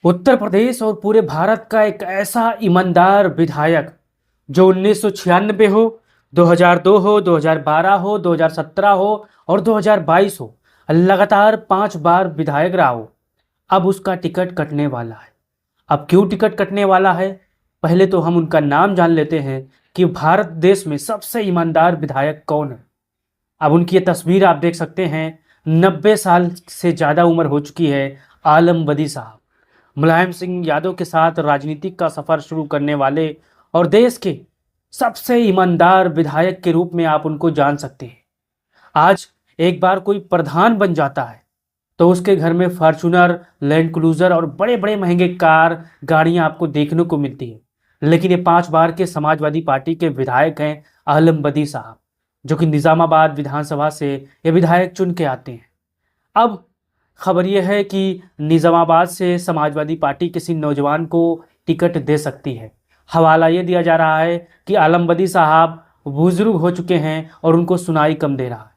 उत्तर प्रदेश और पूरे भारत का एक ऐसा ईमानदार विधायक जो 1996 हो, 2002 हो, 2012 हो, 2017 हो और 2022 हो, लगातार 5 बार विधायक रहा हो, अब उसका टिकट कटने वाला है। अब क्यों टिकट कटने वाला है? पहले तो हम उनका नाम जान लेते हैं कि भारत देश में सबसे ईमानदार विधायक कौन है। अब उनकी ये तस्वीर आप देख सकते हैं। 90 साल से ज़्यादा उम्र हो चुकी है आलम बदी साहब। मुलायम सिंह यादव के साथ राजनीतिक का सफर शुरू करने वाले और देश के सबसे ईमानदार विधायक के रूप में आप उनको जान सकते हैं। आज एक बार कोई प्रधान बन जाता है तो उसके घर में फॉर्च्यूनर, लैंड क्रूजर और बड़े बड़े महंगे कार गाड़ियां आपको देखने को मिलती है। लेकिन ये 5 बार के समाजवादी पार्टी के विधायक हैं आलम बदी साहब, जो कि निजामाबाद विधानसभा से ये विधायक चुन के आते हैं। अब खबर यह है कि निजामाबाद से समाजवादी पार्टी किसी नौजवान को टिकट दे सकती है। हवाला ये दिया जा रहा है कि आलम बदी साहब बुजुर्ग हो चुके हैं और उनको सुनाई कम दे रहा है।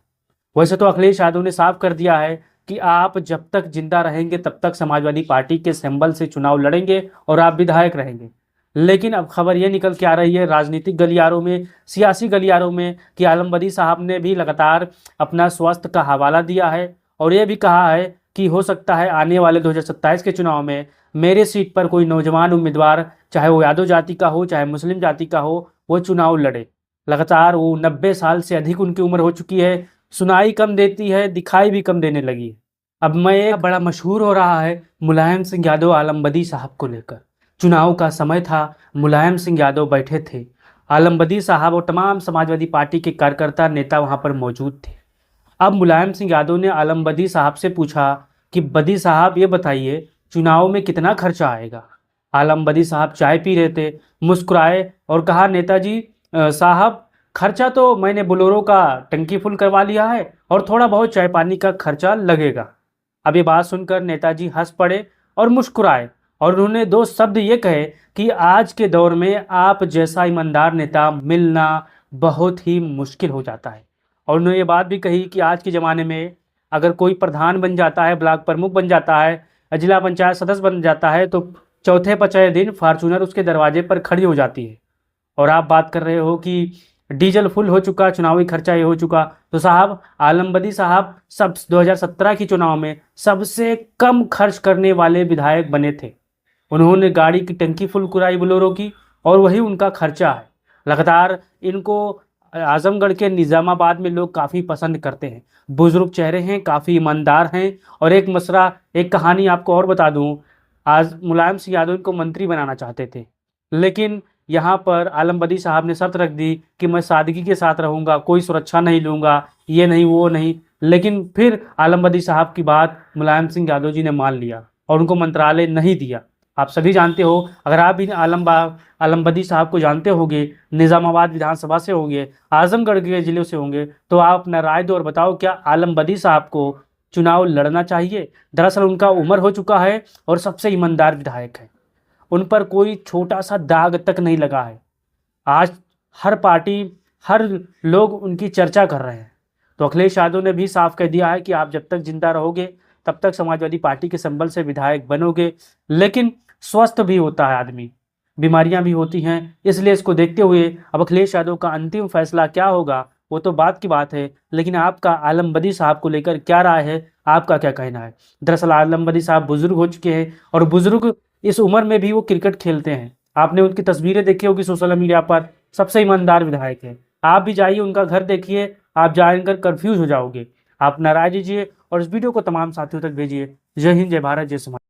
वैसे तो अखिलेश यादव ने साफ कर दिया है कि आप जब तक जिंदा रहेंगे तब तक समाजवादी पार्टी के सिंबल से चुनाव लड़ेंगे और आप विधायक रहेंगे। लेकिन अब खबर ये निकल के आ रही है राजनीतिक गलियारों में, सियासी गलियारों में, कि आलम बदी साहब ने भी लगातार अपना स्वास्थ्य का हवाला दिया है और ये भी कहा है कि हो सकता है आने वाले 2027 के चुनाव में मेरे सीट पर कोई नौजवान उम्मीदवार, चाहे वो यादव जाति का हो चाहे मुस्लिम जाति का हो, वो चुनाव लड़े। लगातार वो 90 साल से अधिक उनकी उम्र हो चुकी है, सुनाई कम देती है, दिखाई भी कम देने लगी है। अब मैं एक बड़ा मशहूर हो रहा है मुलायम सिंह यादव आलम बदी साहब को लेकर। चुनाव का समय था, मुलायम सिंह यादव बैठे थे, आलम बदी साहब और तमाम समाजवादी पार्टी के कार्यकर्ता नेता वहां पर मौजूद थे। अब मुलायम सिंह यादव ने आलम बदी साहब से पूछा कि बदी साहब ये बताइए चुनाव में कितना खर्चा आएगा। आलम बदी साहब चाय पी रहे थे, मुस्कुराए और कहा, नेताजी साहब, खर्चा तो मैंने बोलेरो का टंकी फुल करवा लिया है और थोड़ा बहुत चाय पानी का खर्चा लगेगा। अब ये बात सुनकर नेताजी हंस पड़े और मुस्कुराए और उन्होंने 2 शब्द ये कहे कि आज के दौर में आप जैसा ईमानदार नेता मिलना बहुत ही मुश्किल हो जाता है। और उन्होंने ये बात भी कही कि आज के ज़माने में अगर कोई प्रधान बन जाता है, ब्लॉक प्रमुख बन जाता है, जिला पंचायत सदस्य बन जाता है, तो चौथे पचौथे दिन फॉर्च्यूनर उसके दरवाजे पर खड़ी हो जाती है। और आप बात कर रहे हो कि डीजल फुल हो चुका, चुनावी खर्चा ये हो चुका। तो साहब, आलम बदी साहब सब 2017 की चुनाव में सबसे कम खर्च करने वाले विधायक बने थे। उन्होंने गाड़ी की टंकी फुल कराई बोलेरो की और वही उनका खर्चा है। लगातार इनको आजमगढ़ के निजामाबाद में लोग काफ़ी पसंद करते हैं। बुजुर्ग चेहरे हैं, काफ़ी ईमानदार हैं। और एक कहानी आपको और बता दूं, आज मुलायम सिंह यादव इनको मंत्री बनाना चाहते थे, लेकिन यहाँ पर आलम बदी साहब ने शर्त रख दी कि मैं सादगी के साथ रहूँगा, कोई सुरक्षा नहीं लूँगा, ये नहीं वो नहीं। लेकिन फिर आलम बदी साहब की बात मुलायम सिंह यादव जी ने मान लिया और उनको मंत्रालय नहीं दिया। आप सभी जानते हो, अगर आप भी आलम बदी साहब को जानते होंगे, निज़ामाबाद विधानसभा से होंगे, आजमगढ़ के ज़िले से होंगे, तो आप अपना राय दो और बताओ, क्या आलम बदी साहब को चुनाव लड़ना चाहिए? दरअसल उनका उम्र हो चुका है और सबसे ईमानदार विधायक है। उन पर कोई छोटा सा दाग तक नहीं लगा है। आज हर पार्टी, हर लोग उनकी चर्चा कर रहे हैं। तो अखिलेश यादव ने भी साफ कह दिया है कि आप जब तक जिंदा रहोगे तब तक समाजवादी पार्टी के संबल से विधायक बनोगे। लेकिन स्वस्थ भी होता है आदमी, बीमारियां भी होती हैं, इसलिए इसको देखते हुए अब अखिलेश यादव का अंतिम फैसला क्या होगा वो तो बात की बात है। लेकिन आपका आलम बदी साहब को लेकर क्या राय है, आपका क्या कहना है? दरअसल आलम बदी साहब बुजुर्ग हो चुके हैं और बुजुर्ग इस उम्र में भी वो क्रिकेट खेलते हैं। आपने उनकी तस्वीरें देखी होगी सोशल मीडिया पर, सबसे ईमानदार विधायक है। आप भी जाइए उनका घर देखिए, आप जानकर कंफ्यूज हो जाओगे। आप अपना राय दीजिए और इस वीडियो को तमाम साथियों तक भेजिए। जय हिंद, जय भारत, जय समाज।